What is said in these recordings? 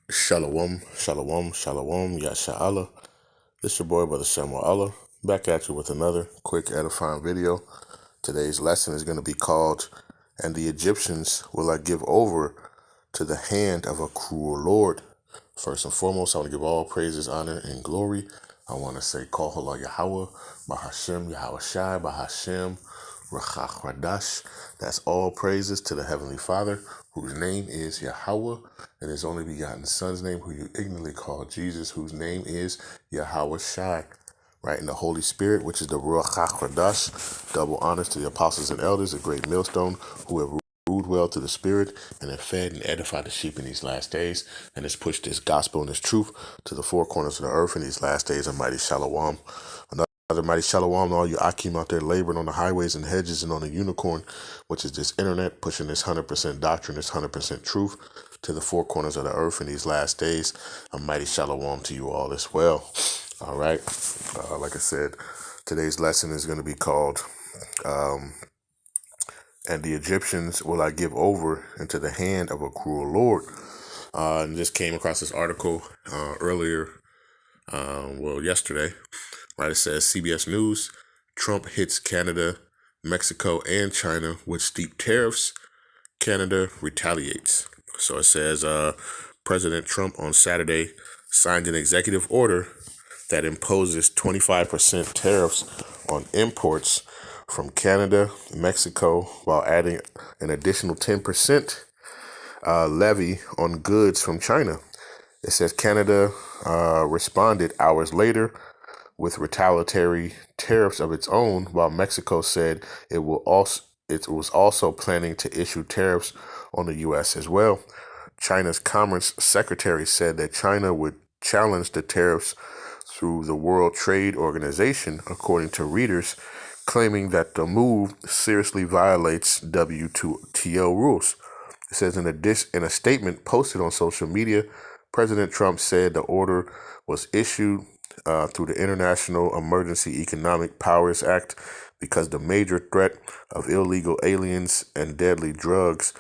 Shalom, shalom, shalom, yasha'Allah. This your boy, Brother Samuel Allah, back at you with another quick edifying video. Today's lesson is going to be called, "And the Egyptians will I give over to the hand of a cruel Lord." First and foremost, I want to give all praises, honor, and glory. I want to say, Call Halal Yahawah, Bahasham, Yahawashi, Bahasham, Rawchaa, Qadash. That's all praises to the Heavenly Father, whose name is Yahawah, and His only begotten Son's name, who you ignorantly call Jesus, whose name is Yahawashi. Right, in the Holy Spirit, which is the Rawchaa Qadash. Double honors to the apostles and elders, a great millstone, who have ruled well to the Spirit, and have fed and edified the sheep in these last days, and has pushed this gospel and this truth to the four corners of the earth in these last days. A mighty shalom. Another mighty shalom to all you Akim out there laboring on the highways and hedges and on the unicorn, which is this internet, pushing this 100% doctrine, this 100% truth to the four corners of the earth in these last days. A mighty shalom to you all as well. All right. Like I said, today's lesson is going to be called, "And the Egyptians will I give over into the hand of a cruel Lord." And just came across this article earlier, yesterday. Right, it says CBS News, Trump hits Canada, Mexico, and China with steep tariffs. Canada retaliates. So it says President Trump on Saturday signed an executive order that imposes 25% tariffs on imports from Canada, Mexico, while adding an additional 10% levy on goods from China. It says Canada responded hours later with retaliatory tariffs of its own, while Mexico said it was also planning to issue tariffs on the U.S. as well. China's Commerce Secretary said that China would challenge the tariffs through the World Trade Organization, according to readers, claiming that the move seriously violates WTO rules. It says in a statement posted on social media, President Trump said the order was issued through the International Emergency Economic Powers Act because the major threat of illegal aliens and deadly drugs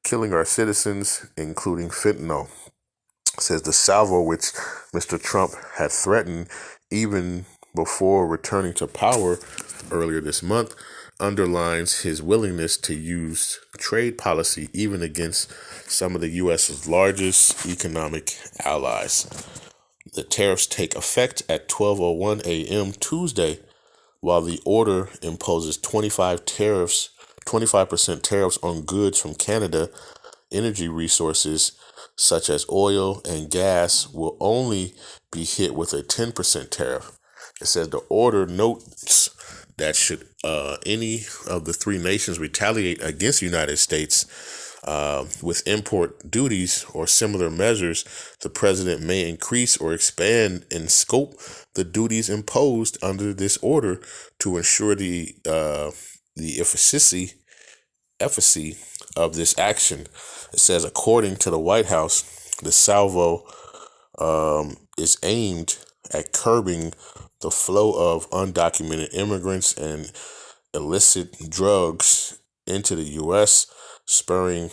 killing our citizens, including fentanyl. It says the salvo which Mr. Trump had threatened even before returning to power earlier this month underlines his willingness to use trade policy even against some of the U.S.'s largest economic allies. The tariffs take effect at 12:01 a.m. Tuesday, while the order imposes 25% tariffs on goods from Canada. Energy resources such as oil and gas will only be hit with a 10% tariff. It says the order notes that should any of the three nations retaliate against the United States with import duties or similar measures, the president may increase or expand in scope the duties imposed under this order to ensure the efficacy of this action. It says, according to the White House, the salvo is aimed at curbing the flow of undocumented immigrants and illicit drugs into the U.S., spurring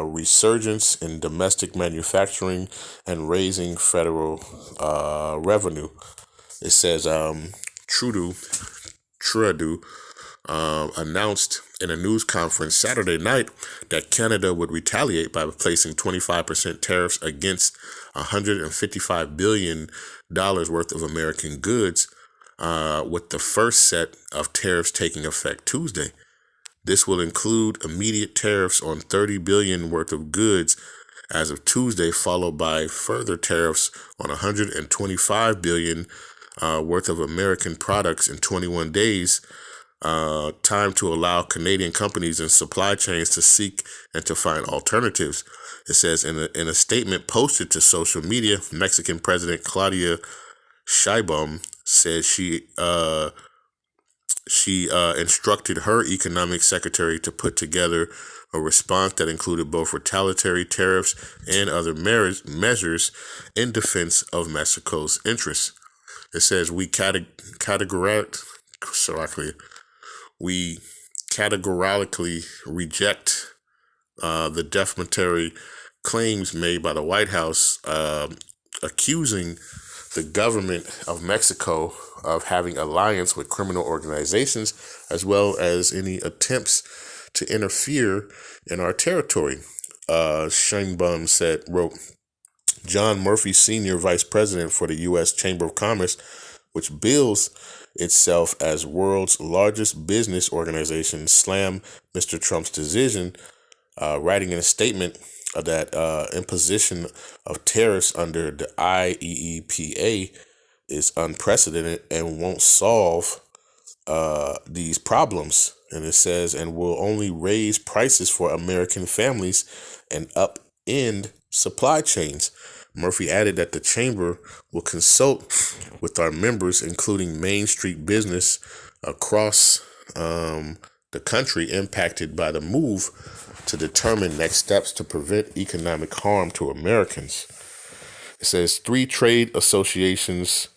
resurgence in domestic manufacturing and raising federal revenue. It says Trudeau announced in a news conference Saturday night that Canada would retaliate by placing 25% tariffs against $155 billion worth of American goods, with the first set of tariffs taking effect Tuesday. This will include immediate tariffs on $30 billion worth of goods as of Tuesday, followed by further tariffs on $125 billion worth of American products in 21 days. Time to allow Canadian companies and supply chains to seek and to find alternatives. It says in a statement posted to social media, Mexican President Claudia Sheinbaum said she instructed her economic secretary to put together a response that included both retaliatory tariffs and other measures in defense of Mexico's interests. It says we categorically reject the defamatory claims made by the White House accusing the government of Mexico of having alliance with criminal organizations, as well as any attempts to interfere in our territory. Sheinbaum wrote, John Murphy, Sr., Vice President for the U.S. Chamber of Commerce, which bills itself as world's largest business organization, slammed Mr. Trump's decision, writing in a statement that imposition of tariffs under the IEEPA is unprecedented and won't solve these problems. And it says, and will only raise prices for American families and upend supply chains. Murphy added that the chamber will consult with our members, including Main Street business across the country impacted by the move, to determine next steps to prevent economic harm to Americans. It says 3 trade associations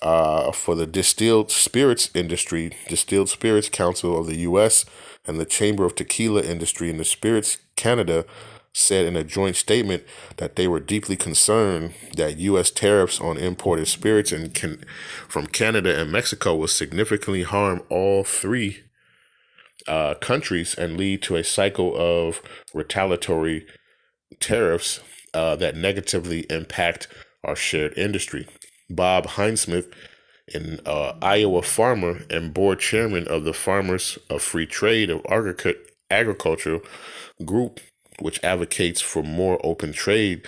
for the distilled spirits industry, Distilled Spirits Council of the U.S. and the Chamber of Tequila Industry and the Spirits Canada, said in a joint statement that they were deeply concerned that U.S. tariffs on imported spirits from Canada and Mexico will significantly harm all 3 countries and lead to a cycle of retaliatory tariffs that negatively impact our shared industry. Bob Hinesmith, an Iowa farmer and board chairman of the Farmers of Free Trade of Agriculture Group, which advocates for more open trade,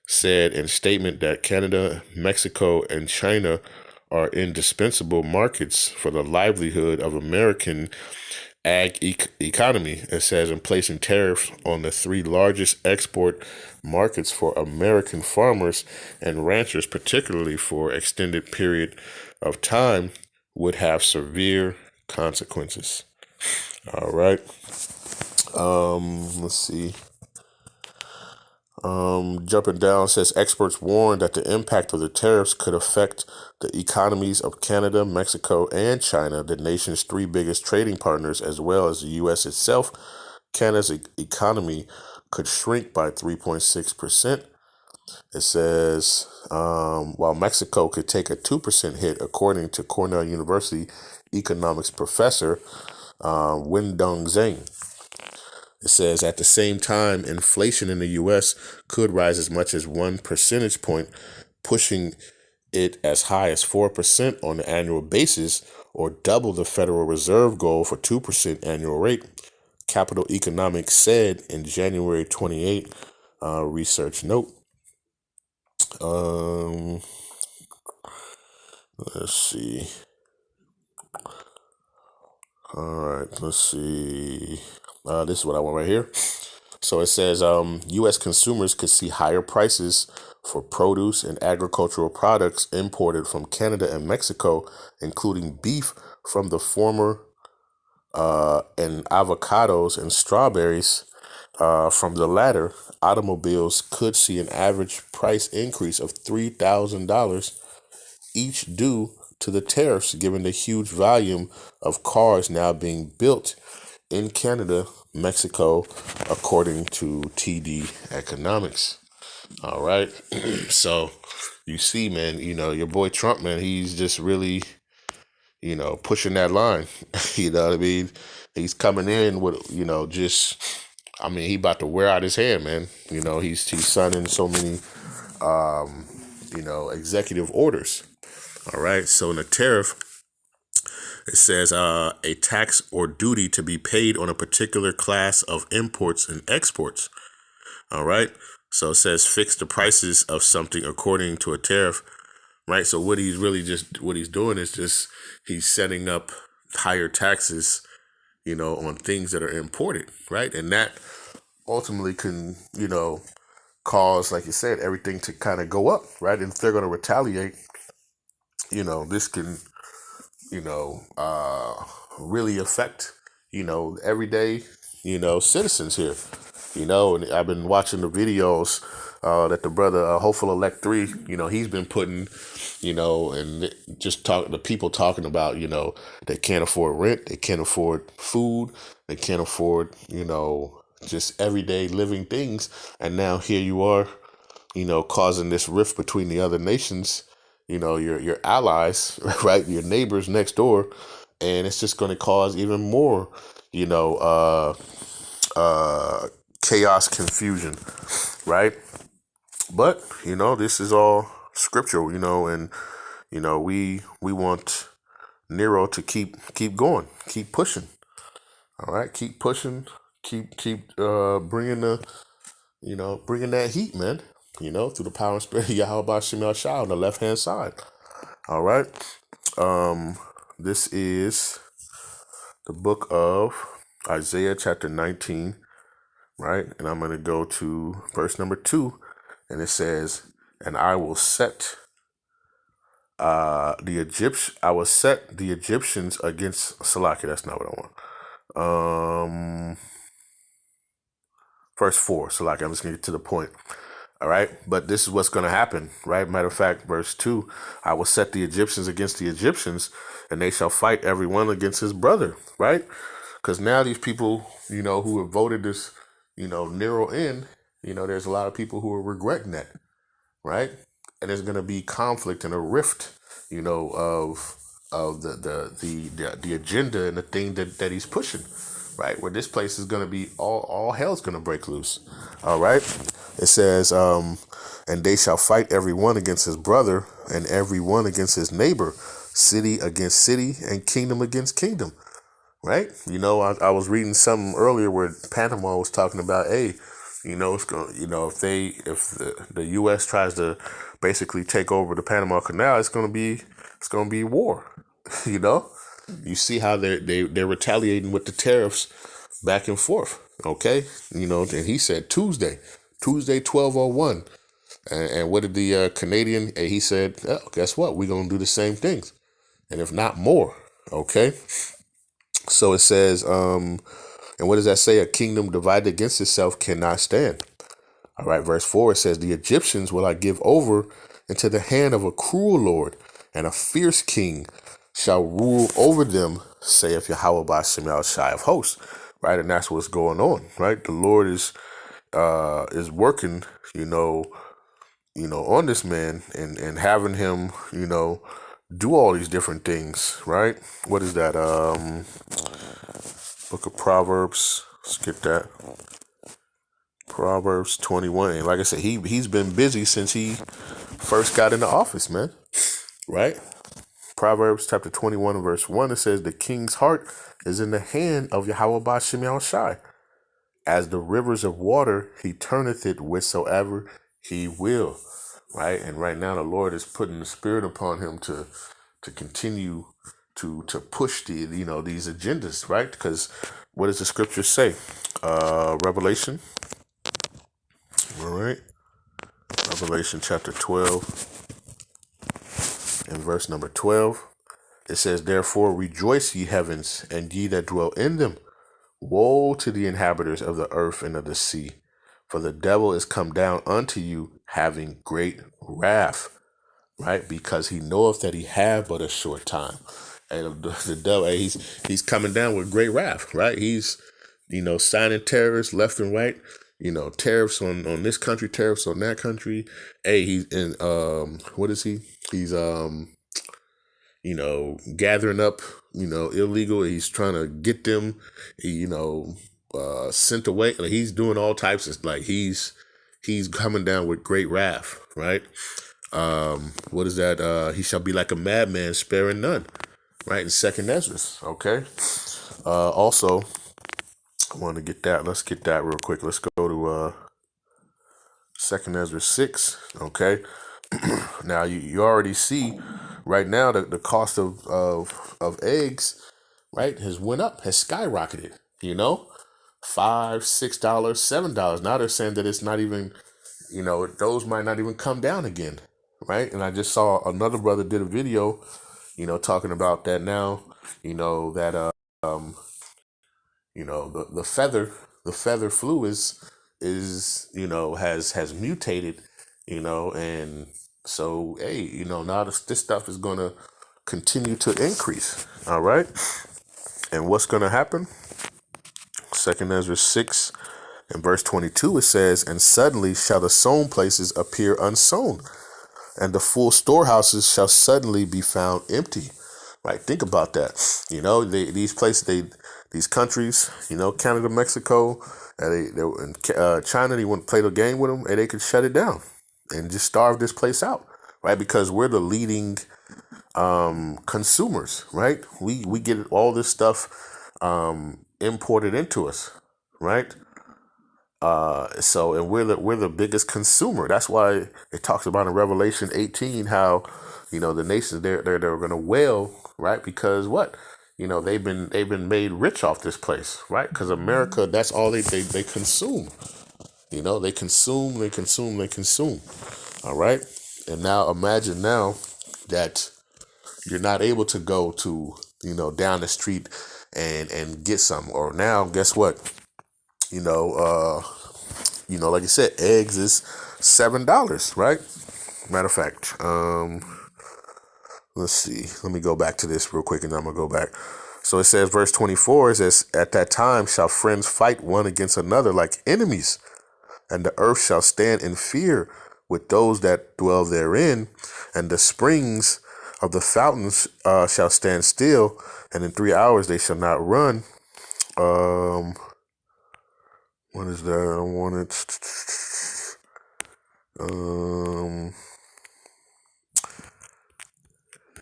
said in a statement that Canada, Mexico, and China are indispensable markets for the livelihood of American ag economy. It says, in placing tariffs on the 3 largest export markets for American farmers and ranchers, particularly for extended period of time, would have severe consequences. All right. Let's see. Jumping down, says experts warn that the impact of the tariffs could affect the economies of Canada, Mexico, and China, the nation's 3 biggest trading partners, as well as the U.S. itself. Canada's economy could shrink by 3.6%. It says, while Mexico could take a 2% hit, according to Cornell University economics professor Wendong Zhang. It says, at the same time, inflation in the U.S. could rise as much as 1 percentage point, pushing it as high as 4% on an annual basis, or double the Federal Reserve goal for 2% annual rate. Capital Economics said in January 28 research note. Let's see. All right, let's see. This is what I want right here. So it says U.S. consumers could see higher prices for produce and agricultural products imported from Canada and Mexico, including beef from the former and avocados and strawberries from the latter. Automobiles could see an average price increase of $3,000 each due to the tariffs, given the huge volume of cars now being built in Canada, Mexico, according to TD Economics. All right. So you see, man, your boy Trump, man, he's just really, pushing that line. You know what I mean? He's coming in with, he about to wear out his hand, man. He's signing so many, executive orders. All right. So in the tariff, it says a tax or duty to be paid on a particular class of imports and exports. All right. So it says fix the prices of something according to a tariff. Right. So what he's doing is just he's setting up higher taxes, on things that are imported. Right. And that ultimately can, cause, like you said, everything to kind of go up. Right. And if they're going to retaliate, this can really affect, everyday, citizens here, and I've been watching the videos that the brother, Hopeful Elect 3, he's been putting, and just the people talking about, they can't afford rent, they can't afford food, they can't afford, just everyday living things. And now here you are, causing this rift between the other nations, your allies, right? Your neighbors next door. And it's just going to cause even more, you know, chaos, confusion, right? But, this is all scriptural, and, we want Nero to keep going, keep pushing. All right. Keep pushing, keep bringing bringing that heat, man, through the power and spirit of Yahawashi on the left-hand side. All right. This is the book of Isaiah chapter 19, right? And I'm going to go to verse number 2, and it says, and I will set the Egyptians against Salaki. That's not what I want. Verse 4, Salaki, I'm just going to get to the point. All right. But this is what's going to happen, right? Matter of fact, verse 2, I will set the Egyptians against the Egyptians, and they shall fight every one against his brother, right? Because now these people, who have voted this, Nero in, there's a lot of people who are regretting that, right? And there's going to be conflict and a rift, of the agenda and the thing that he's pushing, right? Where this place is going to be all hell's going to break loose. All right. It says, and they shall fight every one against his brother and every one against his neighbor, city against city and kingdom against kingdom. Right. I was reading something earlier where Panama was talking about, hey, it's going, if the U.S. tries to basically take over the Panama Canal, it's going to be war. You see how they're retaliating with the tariffs back and forth. Okay. And he said Tuesday 1201. And what did the Canadian, he said, oh, guess what? We're going to do the same things. And if not more. Okay. So it says, and what does that say? A kingdom divided against itself cannot stand. All right. Verse 4, it says, the Egyptians will I give over into the hand of a cruel Lord, and a fierce king shall rule over them, saith Yahawah Bahasham of hosts. Right. And that's what's going on. Right. The Lord is working, on this man and having him, do all these different things, right? What is that? Book of Proverbs. Let's get that. Proverbs 21. And like I said, he's been busy since he first got into office, man. Right? Proverbs chapter 21 and verse 1, it says, the king's heart is in the hand of Yahawah Bahasham Shai. As the rivers of water, he turneth it whithersoever he will. Right? And right now the Lord is putting the spirit upon him to continue to push these agendas, right? Because what does the scripture say? Revelation. All right. Revelation chapter 12 and verse number 12. It says, therefore rejoice, ye heavens, and ye that dwell in them. Woe to the inhabitants of the earth and of the sea, for the devil is come down unto you, having great wrath, right? Because he knoweth that he have but a short time. And the devil, he's coming down with great wrath, right? He's, signing tariffs left and right, tariffs on this country, tariffs on that country. Hey, he's in, what is he? He's, gathering up, illegal. He's trying to get them, sent away. Like, he's doing all types of, like, he's coming down with great wrath, right? What is that? He shall be like a madman, sparing none, right? In Second Ezra. Okay. Also, I want to get that. Let's get that real quick. Let's go to Second Ezra 6. Okay. Now you already see right now the cost of eggs, right, has went up, has skyrocketed. $5, $6, $7. Now they're saying that it's not even, those might not even come down again, right? And I just saw another brother did a video, talking about that now, that the feather flu is has mutated, and so, hey, now this stuff is going to continue to increase. All right. And what's going to happen? Second Ezra 6 In verse 22, it says, and suddenly shall the sown places appear unsown, and the full storehouses shall suddenly be found empty. Right? Think about that. These places, these countries, Canada, Mexico, and China, they wouldn't play the game with them, and they could shut it down and just starve this place out, right? Because we're the leading consumers, right? We get all this stuff imported into us, right? And we're the biggest consumer. That's why it talks about in Revelation 18 how, the nations they're going to wail, right? Because what? They've been made rich off this place, right? Because America, that's all they consume. They consume. All right. And now imagine now that you're not able to go to, down the street and get some. Or now, guess what? Like I said, eggs is $7, right? Matter of fact, let's see. Let me go back to this real quick, and I'm gonna go back. So it says, verse 24, it says, at that time shall friends fight one against another like enemies, and the earth shall stand in fear with those that dwell therein, and the springs of the fountains shall stand still, and in 3 hours they shall not run. What is that? I wanted.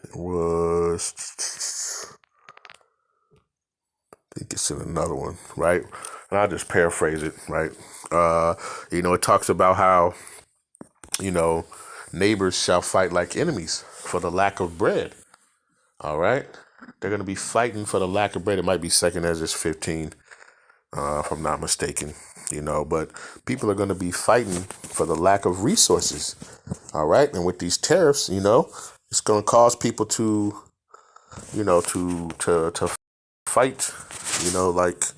It was. I think it's in another one, right? And I'll just paraphrase it, right? It talks about how, neighbors shall fight like enemies for the lack of bread. All right, they're gonna be fighting for the lack of bread. It might be second Ezra 15. If I'm not mistaken, but people are going to be fighting for the lack of resources. All right. And with these tariffs, it's going to cause people to fight, like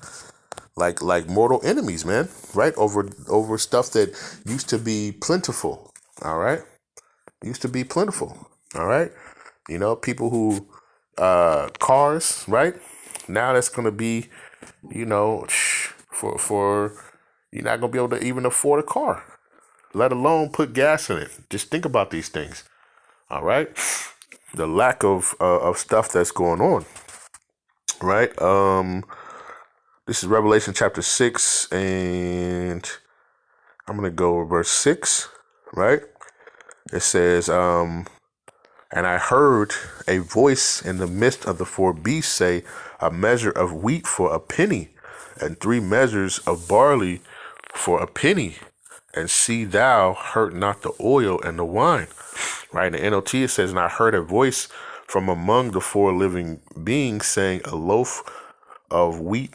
mortal enemies, man. Right. Over stuff that used to be plentiful. All right. Used to be plentiful. All right. People who, cars, right. Now that's going to be, for you're not gonna be able to even afford a car, let alone put gas in it. Just think about these things. All right, the lack of stuff that's going on. Right. This is Revelation chapter 6, and I'm gonna go with verse 6. Right. It says, and I heard a voice in the midst of the four beasts say, a measure of wheat for a penny, and 3 measures of barley for a penny, and see thou hurt not the oil and the wine. Right? In the NLT it says, and I heard a voice from among the 4 living beings saying, a loaf of wheat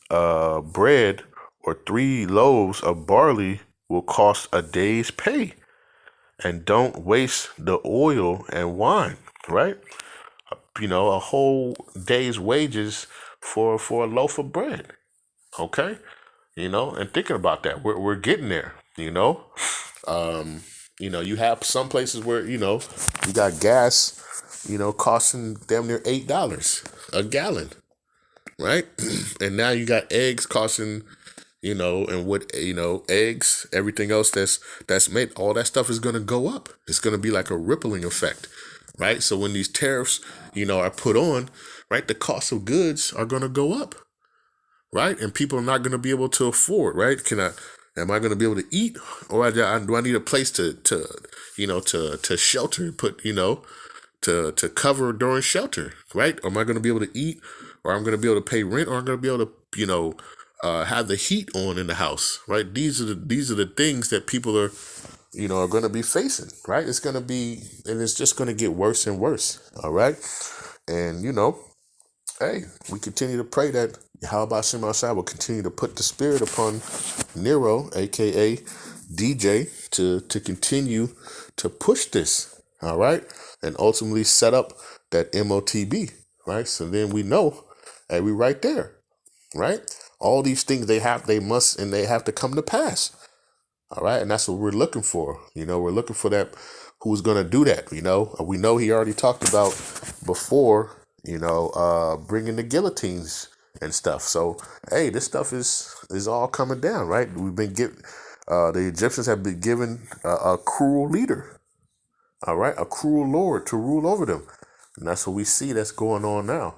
bread or 3 loaves of barley will cost a day's pay, and don't waste the oil and wine. Right? A whole day's wages for a loaf of bread. Okay, and thinking about that, we're getting there. You have some places where you got gas, costing damn near $8 a gallon, right? And now you got eggs costing, and what eggs, everything else that's made, all that stuff is gonna go up. It's gonna be like a rippling effect, right? So when these tariffs, are put on, right, the cost of goods are gonna go up. Right? And people are not going to be able to afford, right? Am I going to be able to eat, or do I need a place to shelter, put, to cover during shelter, right? Or am I going to be able to eat, or I'm going to be able to pay rent, or I'm going to be able to, have the heat on in the house, right? These are the things that people are, are going to be facing, right? It's going to be, and it's just going to get worse and worse. All right. And, hey, we continue to pray that Yahawashi will continue to put the spirit upon Nero, aka DJ, to continue to push this, all right, and ultimately set up that MOTB, right? So then we know, hey, we right there, right? All these things they have to come to pass, all right, and that's what we're looking for. We're looking for that. Who's gonna do that? We know he already talked about before. Bringing the guillotines and stuff. So, hey, this stuff is all coming down, right? We've been given, the Egyptians have been given a cruel leader, all right, a cruel lord to rule over them, and that's what we see that's going on now,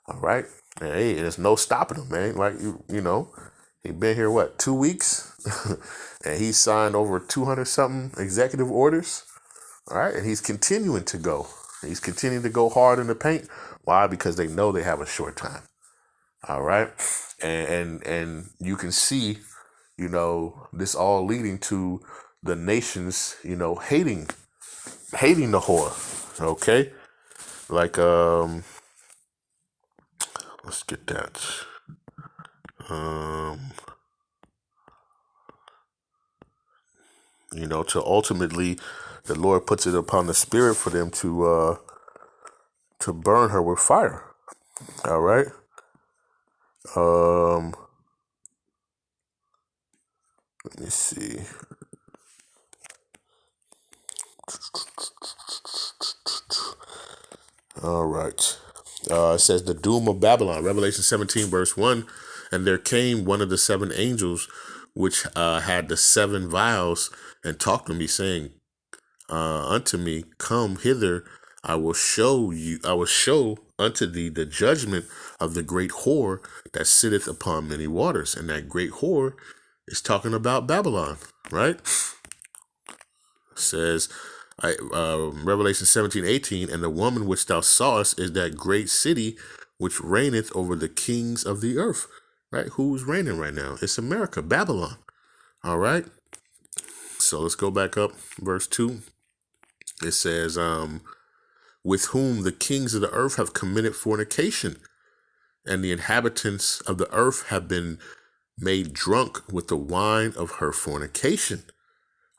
all right. And hey, there's no stopping him, man. Like you know, he been here what 2 weeks, and he signed over 200 something executive orders. All right, and he's continuing to go. He's continuing to go hard in the paint. Why? Because they know they have a short time. All right, and you can see, you know, this all leading to the nations, you know, hating the whore. Okay, like let's get that. You know, to ultimately, the Lord puts it upon the spirit for them to burn her with fire. All right. Let me see. All right. It says the doom of Babylon, Revelation 17, verse 1. And there came one of the seven angels, which had the seven vials, and talked to me, saying, unto me, come hither, I will show unto thee the judgment of the great whore that sitteth upon many waters. And that great whore is talking about Babylon, right? It says, Revelation 17:18, and the woman which thou sawest is that great city which reigneth over the kings of the earth, right? Who's reigning right now? It's America, Babylon. All right. So let's go back up, verse 2. It says, with whom the kings of the earth have committed fornication, and the inhabitants of the earth have been made drunk with the wine of her fornication.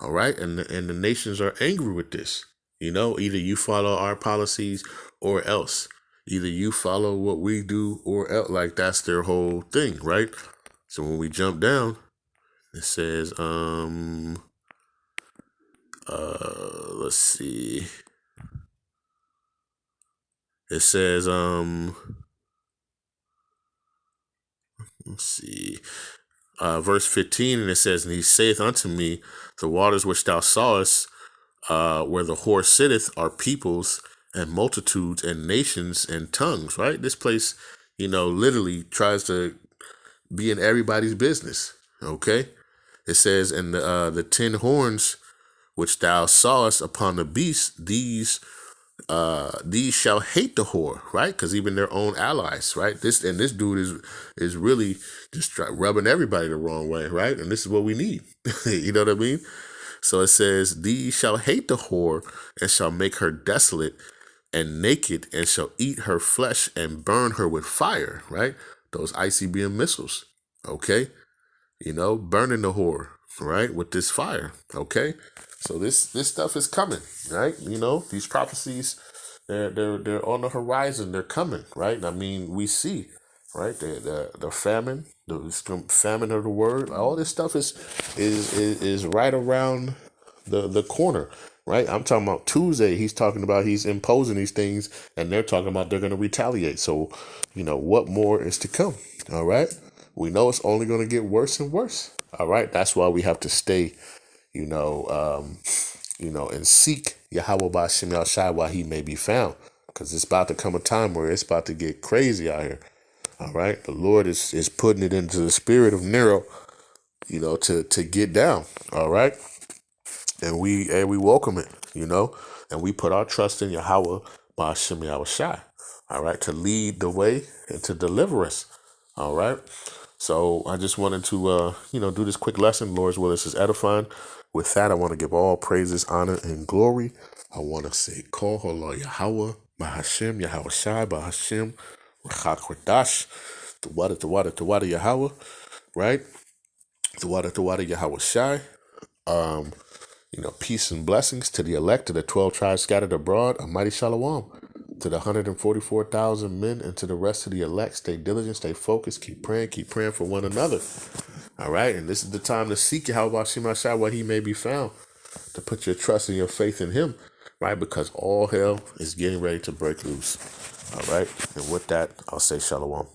All right. And the nations are angry with this. You know, either you follow our policies or else. Either you follow what we do or else. Like, that's their whole thing, right? So when we jump down, it says, let's see. It says, let's see. Verse 15, and it says, and he saith unto me, the waters which thou sawest, where the whore sitteth, are peoples and multitudes and nations and tongues, right? This place, you know, literally tries to be in everybody's business, okay? It says, and the 10 horns which thou sawest upon the beast, these shall hate the whore, right? Because even their own allies, right? This dude is really just rubbing everybody the wrong way, right? And this is what we need. You know what I mean? So it says, these shall hate the whore and shall make her desolate and naked and shall eat her flesh and burn her with fire, right? Those ICBM missiles, okay? You know, burning the whore, right? With this fire, okay? So this stuff is coming, right? You know, these prophecies, they're on the horizon. They're coming, right? I mean, we see, right? The famine, the famine of the word. All this stuff is right around the corner, right? I'm talking about Tuesday. He's talking about he's imposing these things, and they're talking about they're going to retaliate. So, you know, what more is to come? All right. We know it's only going to get worse and worse. All right. That's why we have to stay, you know, and seek Yahawah Bahasham Yahawashi while he may be found. Because it's about to come a time where it's about to get crazy out here. All right. The Lord is putting it into the spirit of Nero, you know, to get down. All right. And we welcome it, you know, and we put our trust in Yahawah Bahasham Yahawashi. All right. To lead the way and to deliver us. All right. So I just wanted to, do this quick lesson. Lord's will, this is edifying. With that, I want to give all praises, honor, and glory. I want to say, Call Halal Yahawah, Bahasham, Yahawashi, Bahasham, Qadash, the water, Yahawah, right? The water, Yahawashi. Peace and blessings to the elect, to the 12 tribes scattered abroad, a mighty shalom. To the 144,000 men and to the rest of the elect, stay diligent, stay focused, keep praying for one another. All right, and this is the time to seek Yahawah Shemashah while he may be found, to put your trust and your faith in him, right? Because all hell is getting ready to break loose. All right, and with that, I'll say shalom.